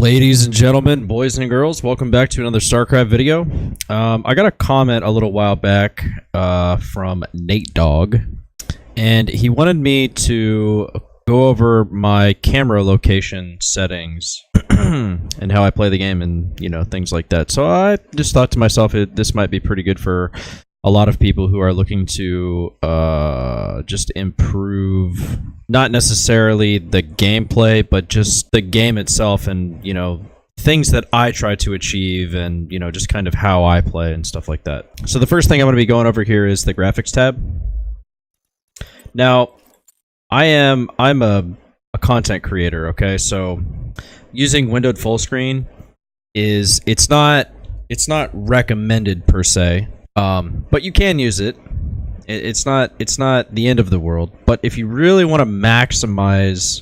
Ladies and gentlemen, boys and girls, welcome back to another Starcraft video. I got a comment a little while back from Nate Dog, and he wanted me to go over my camera location settings and how I play the game and, you know, things like that. So I just thought to myself, this might be pretty good for a lot of people who are looking to just improve, not necessarily the gameplay, but just the game itself and, you know, things that I try to achieve and, you know, just kind of how I play and stuff like that. So the first thing I'm going to be going over here is the graphics tab. Now, I'm a content creator, okay? So using windowed full screen it's not recommended per se. But you can use it. It's not the end of the world. But if you really want to maximize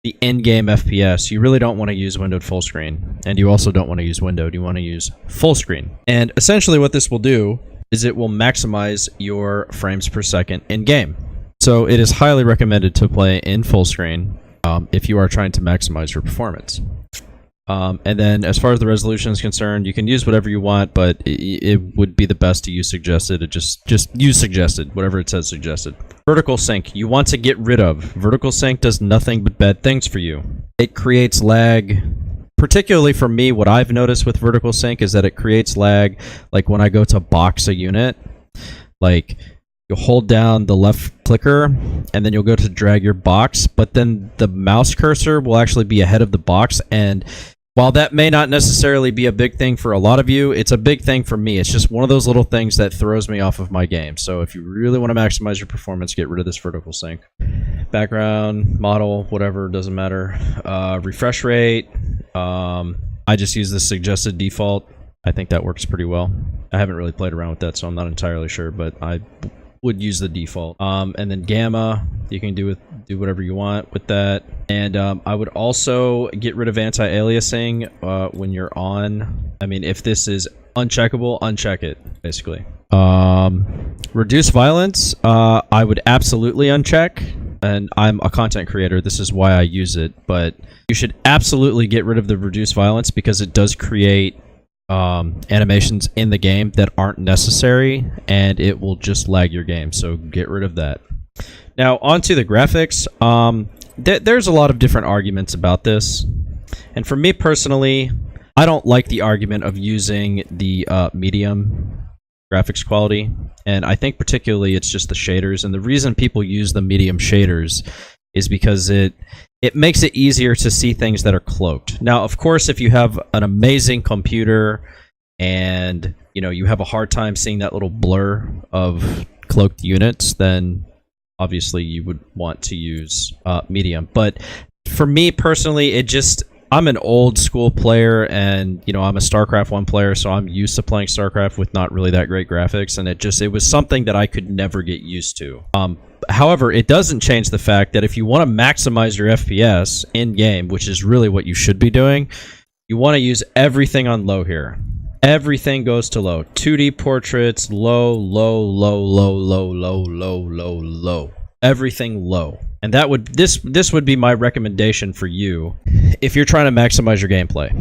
the in-game FPS, you really don't want to use windowed full screen, and you also don't want to use windowed. You want to use full screen. And essentially, what this will do is it will maximize your frames per second in game. So it is highly recommended to play in full screen if you are trying to maximize your performance. And then as far as the resolution is concerned, you can use whatever you want, but it would be the best to use suggested. Just use suggested, whatever it says suggested. Vertical sync, you want to get rid of. Vertical sync does nothing but bad things for you. It creates lag. Particularly for me, what I've noticed with vertical sync is that it creates lag, like when I go to box a unit, like you'll hold down the left clicker and then you'll go to drag your box, but then the mouse cursor will actually be ahead of the box. And while that may not necessarily be a big thing for a lot of you, it's a big thing for me. It's just one of those little things that throws me off of my game. So if you really want to maximize your performance, get rid of this vertical sync. Background, model, whatever, doesn't matter. Refresh rate. I just use the suggested default. I think that works pretty well. I haven't really played around with that, so I'm not entirely sure, but I would use the default. And then gamma, you can do whatever you want with that. And I would also get rid of anti-aliasing when you're on. I mean, if this is uncheckable, uncheck it, basically. Reduce violence, I would absolutely uncheck. And I'm a content creator, this is why I use it. But you should absolutely get rid of the reduce violence because it does create animations in the game that aren't necessary, and it will just lag your game, so get rid of that. Now, onto the graphics. There's a lot of different arguments about this, and for me personally, I don't like the argument of using the medium graphics quality, and I think particularly it's just the shaders, and the reason people use the medium shaders is because it makes it easier to see things that are cloaked. Now, of course, if you have an amazing computer and, you know, you have a hard time seeing that little blur of cloaked units, then obviously you would want to use medium. But for me personally, I'm an old school player, and, you know, I'm a Starcraft 1 player, so I'm used to playing Starcraft with not really that great graphics, and it was something that I could never get used to. However, it doesn't change the fact that if you want to maximize your FPS in-game, which is really what you should be doing, you want to use everything on low here. Everything goes to low. 2D portraits, low, low, low, low, low, low, low, low, low. Everything low. And this would be my recommendation for you if you're trying to maximize your gameplay.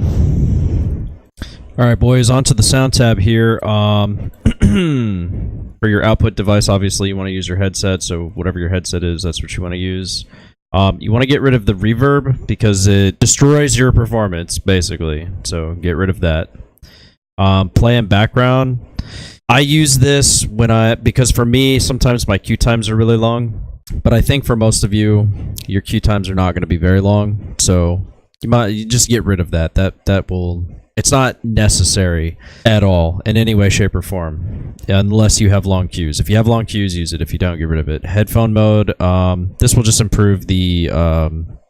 Alright, boys, onto the sound tab here. For your output device, obviously, you want to use your headset, so whatever your headset is, that's what you want to use. You want to get rid of the reverb because it destroys your performance, basically. So get rid of that. Play in background. I use this because for me, sometimes my queue times are really long, but I think for most of you, your queue times are not going to be very long. So you just get rid of that. That will. It's not necessary at all in any way, shape, or form, unless you have long queues. If you have long queues, use it. If you don't, get rid of it. Headphone mode, this will just improve the,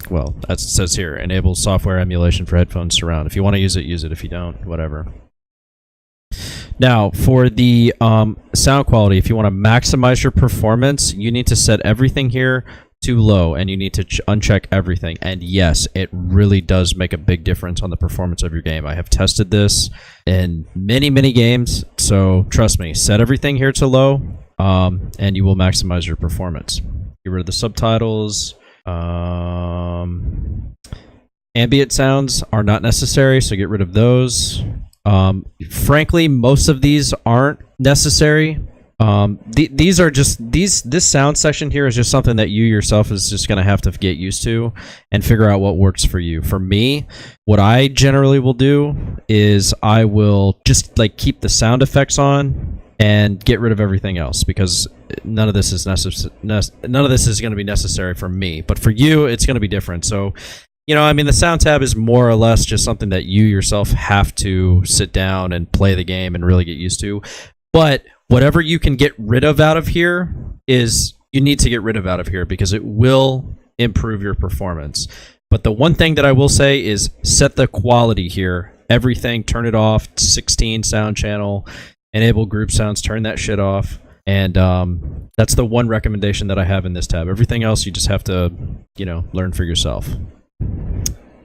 well, as it says here, enable software emulation for headphone surround. If you want to use it, use it. If you don't, whatever. Now, for the sound quality, if you want to maximize your performance, you need to set everything here to low, and you need to uncheck everything. And yes, it really does make a big difference on the performance of your game. I have tested this in many games, so trust me, set everything here to low, and you will maximize your performance. Get rid of the subtitles. Ambient sounds are not necessary, so get rid of those. Frankly, most of these aren't necessary. These are just this sound section here is just something that you yourself is just going to have to get used to and figure out what works for you. For me, what I generally will do is I will just like keep the sound effects on and get rid of everything else, because none of this is none of this is going to be necessary for me, but for you it's going to be different. So, you know, I mean, the sound tab is more or less just something that you yourself have to sit down and play the game and really get used to. But whatever you can get rid of out of here is you need to get rid of out of here, because it will improve your performance. But the one thing that I will say is set the quality here. Everything, turn it off. 16 sound channel, enable group sounds, turn that shit off. And that's the one recommendation that I have in this tab. Everything else you just have to, you know, learn for yourself.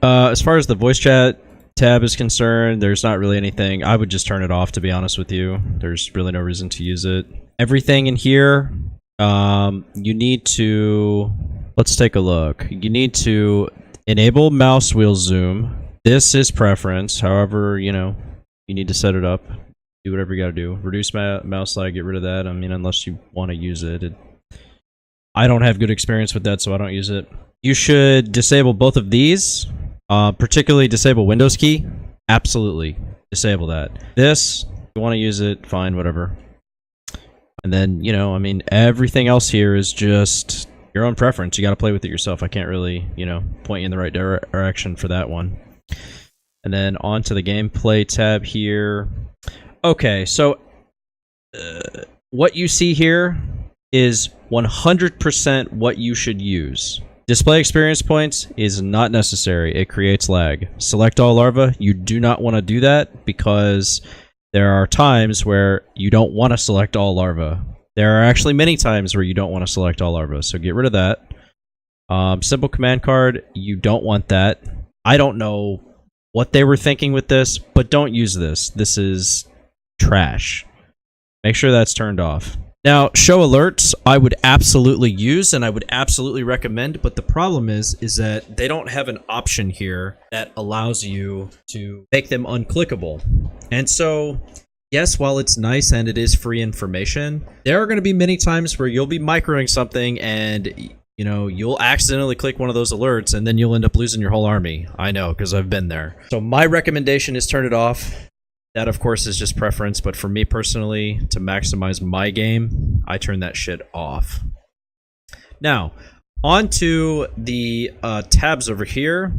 As far as the voice chat tab is concerned, there's not really anything. I would just turn it off, to be honest with you. There's really no reason to use it. Everything in here, you need to, let's take a look. You need to enable mouse wheel zoom. This is preference. However, you know, you need to set it up. Do whatever you gotta do. Reduce mouse lag, get rid of that. I mean, unless you want to use it. I don't have good experience with that, so I don't use it. You should disable both of these. Particularly disable Windows key. Absolutely. Disable that. This, if you want to use it, fine, whatever. And then, you know, I mean, everything else here is just your own preference. You got to play with it yourself. I can't really, you know, point you in the right direction for that one. And then on to the gameplay tab here. Okay, so what you see here is 100% what you should use. Display experience points is not necessary. It creates lag. Select all larva. You do not want to do that, because there are times where you don't want to select all larva. There are actually many times where you don't want to select all larva, so get rid of that. Simple command card, you don't want that. I don't know what they were thinking with this, but don't use this. This is trash. Make sure that's turned off. Now, show alerts, I would absolutely use and I would absolutely recommend, but the problem is that they don't have an option here that allows you to make them unclickable. And so, yes, while it's nice and it is free information, there are going to be many times where you'll be microing something and, you know, you'll accidentally click one of those alerts and then you'll end up losing your whole army. I know, because I've been there. So my recommendation is turn it off. That, of course, is just preference, but for me personally, to maximize my game, I turn that shit off. Now, on to the tabs over here.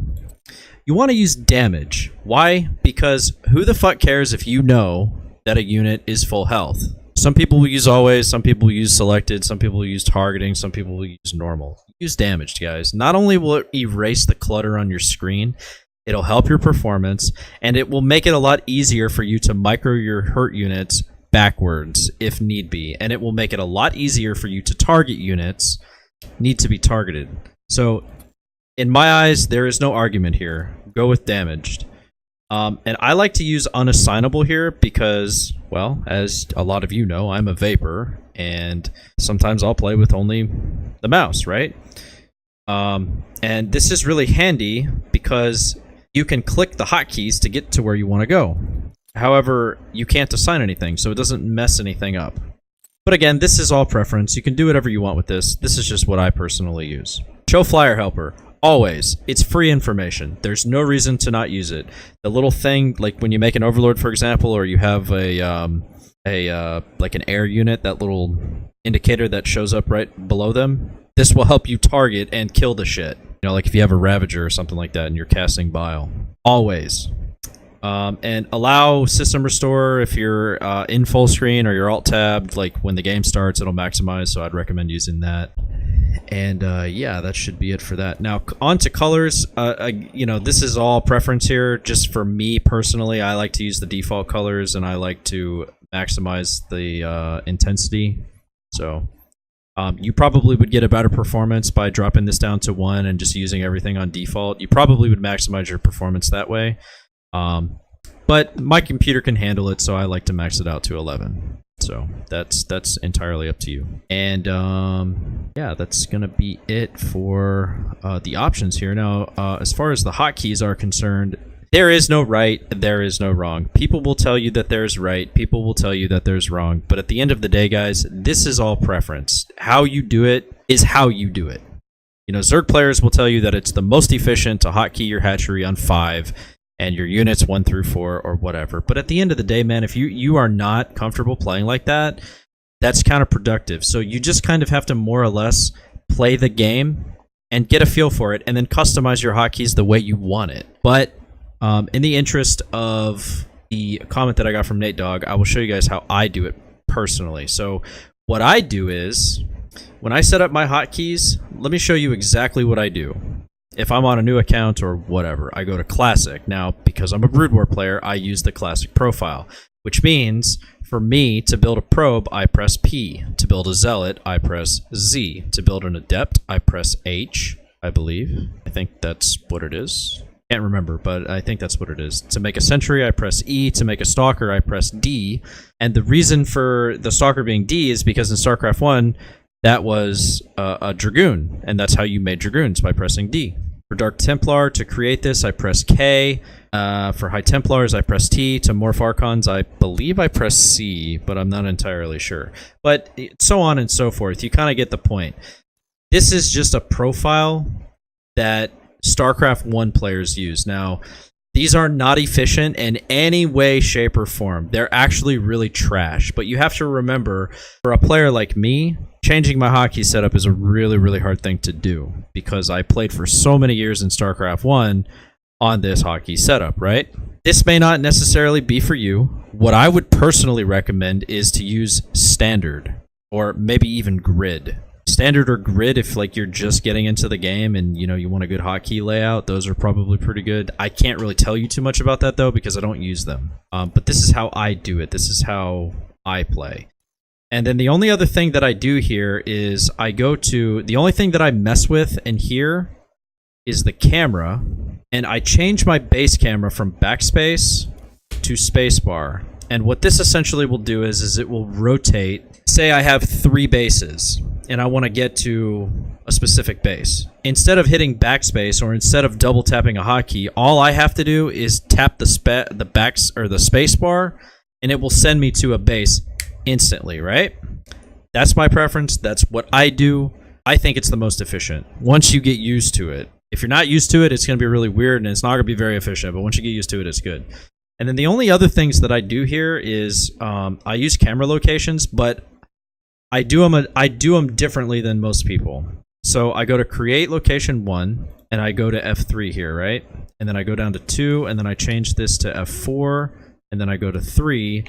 You want to use damage. Why? Because who the fuck cares if you know that a unit is full health? Some people will use always, some people will use selected, some people will use targeting, some people will use normal. Use damaged, guys. Not only will it erase the clutter on your screen, it'll help your performance, and it will make it a lot easier for you to micro your hurt units backwards if need be. And it will make it a lot easier for you to target units need to be targeted. So, in my eyes, there is no argument here. Go with damaged. And I like to use unassignable here because, well, as a lot of you know, I'm a vapor, and sometimes I'll play with only the mouse, right? And this is really handy because you can click the hotkeys to get to where you want to go. However, you can't assign anything, so it doesn't mess anything up. But again, this is all preference. You can do whatever you want with this. This is just what I personally use. Show flyer helper. Always. It's free information. There's no reason to not use it. The little thing, like when you make an overlord, for example, or you have like an air unit, that little indicator that shows up right below them, this will help you target and kill the shit. You know, like if you have a Ravager or something like that and you're casting Bile. Always. And allow system restore if you're in full screen or you're alt tabbed. Like when the game starts, it'll maximize, so I'd recommend using that. And yeah, that should be it for that. Now, on to colors. You know, this is all preference here. Just for me personally, I like to use the default colors, and I like to maximize the intensity. So you probably would get a better performance by dropping this down to 1 and just using everything on default. You probably would maximize your performance that way. But my computer can handle it, so I like to max it out to 11. So So that's entirely up to you. And yeah, that's gonna be it for the options here. Now, as far as the hotkeys are concerned, there is no right, there is no wrong. People will tell you that there's right, people will tell you that there's wrong, but at the end of the day, guys, this is all preference. How you do it is how you do it. You know, Zerg players will tell you that it's the most efficient to hotkey your hatchery on 5 and your units 1 through 4 or whatever. But at the end of the day, man, if you are not comfortable playing like that, that's counterproductive. So you just kind of have to more or less play the game and get a feel for it and then customize your hotkeys the way you want it. But in the interest of the comment that I got from Nate Dogg, I will show you guys how I do it personally. So what I do is, when I set up my hotkeys, let me show you exactly what I do. If I'm on a new account or whatever, I go to Classic. Now, because I'm a Brood War player, I use the Classic profile, which means for me to build a probe, I press P. To build a zealot, I press Z. To build an adept, I press H, I believe. I think that's what it is. Can't remember, but I think that's what it is. To make a sentry, I press E. To make a stalker, I press D. And the reason for the stalker being D is because in StarCraft 1, that was a dragoon, and that's how you made dragoons, by pressing D. For Dark Templar, to create this, I press K. For High Templars, I press T. To Morph Archons, I believe I press C, but I'm not entirely sure. But so on and so forth. You kind of get the point. This is just a profile that StarCraft 1 players use. Now, these are not efficient in any way, shape, or form. They're actually really trash. But you have to remember, for a player like me, changing my hotkey setup is a really, really hard thing to do because I played for so many years in StarCraft 1 on this hotkey setup, right? This may not necessarily be for you. What I would personally recommend is to use standard or maybe even grid. Standard or grid, if like you're just getting into the game and you want a good hotkey layout, those are probably pretty good. I can't really tell you too much about that though because I don't use them. But this is how I do it. This is how I play. And then the only other thing that I do here is I go to the only thing that I mess with in here is the camera, and I change my base camera from backspace to spacebar. And what this essentially will do is it will rotate. Say I have 3 bases and I want to get to a specific base. Instead of hitting backspace or instead of double tapping a hotkey, all I have to do is tap the space bar and it will send me to a base instantly, right? That's my preference. That's what I do. I think it's the most efficient once you get used to it. If you're not used to it, it's going to be really weird and it's not going to be very efficient, but once you get used to it, it's good. And then the only other things that I do here is I use camera locations, but I do them differently than most people. So I go to create location 1 and I go to F3 here, right? And then I go down to 2 and then I change this to F4 and then I go to 3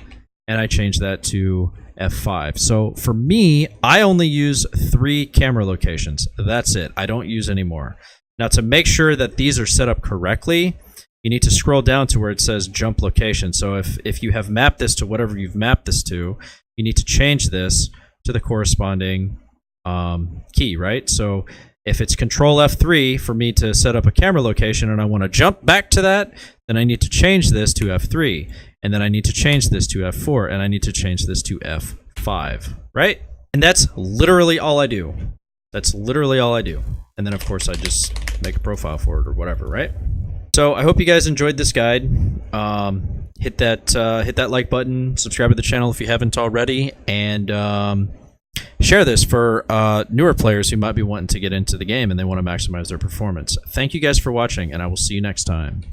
and I change that to F5. So for me, I only use 3 camera locations. That's it. I don't use any more. Now to make sure that these are set up correctly, you need to scroll down to where it says jump location. So if you have mapped this to whatever you've mapped this to, you need to change this to the corresponding key, right? So if it's Control F3 for me to set up a camera location and I want to jump back to that, then I need to change this to F3, and then I need to change this to F4, and I need to change this to F5, right? And that's literally all I do. That's literally all I do. And then of course I just make a profile for it or whatever, right? So I hope you guys enjoyed this guide. Hit that like button, subscribe to the channel if you haven't already, and share this for newer players who might be wanting to get into the game and they want to maximize their performance. Thank you guys for watching, and I will see you next time.